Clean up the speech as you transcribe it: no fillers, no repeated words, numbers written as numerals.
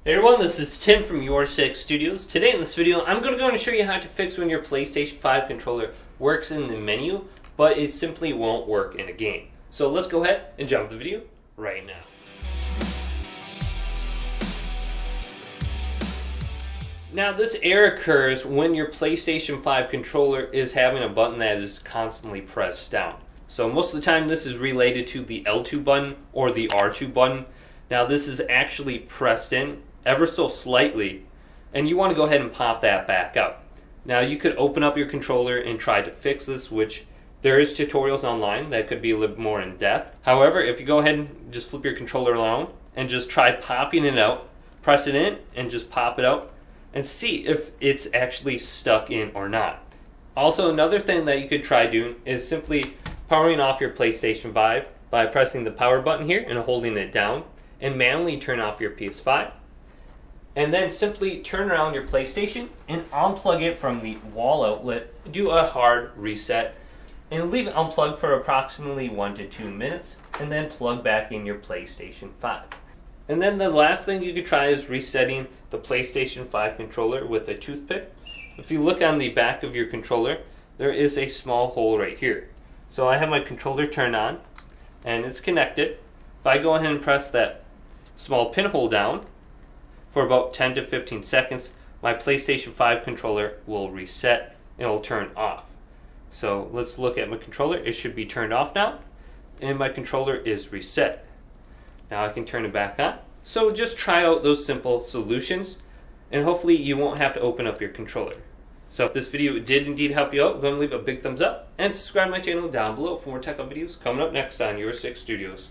Hey everyone, this is Tim from YourSixStudios. Today in this video, I'm going to show you how to fix when your PlayStation 5 controller works in the menu, but it simply won't work in a game. So let's go ahead and jump the video right now. Now this error occurs when your PlayStation 5 controller is having a button that is constantly pressed down. So most of the time this is related to the L2 button or the R2 button. Now this is actually pressed in ever so slightly, and you want to go ahead and pop that back up. Now you could open up your controller and try to fix this, which there is tutorials online that could be a little more in depth. However, if you go ahead and just flip your controller around and just try popping it out, press it in and just pop it out and see if it's actually stuck in or not. Also, another thing that you could try doing is simply powering off your PlayStation 5 by pressing the power button here and holding it down, and manually turn off your PS5, and then simply turn around your PlayStation and unplug it from the wall outlet, do a hard reset, and leave it unplugged for approximately 1 to 2 minutes, and then plug back in your PlayStation 5. And then the last thing you could try is resetting the PlayStation 5 controller with a toothpick. If you look on the back of your controller, there is a small hole right here. So I have my controller turned on, and it's connected. If I go ahead and press that small pinhole down for about 10 to 15 seconds, my PlayStation 5 controller will reset and it will turn off. So let's look at my controller. It should be turned off now, and my controller is reset. Now I can turn it back on. So just try out those simple solutions, and hopefully you won't have to open up your controller. So if this video did indeed help you out, go and leave a big thumbs up and subscribe to my channel down below for more tech videos coming up next on YourSixStudios.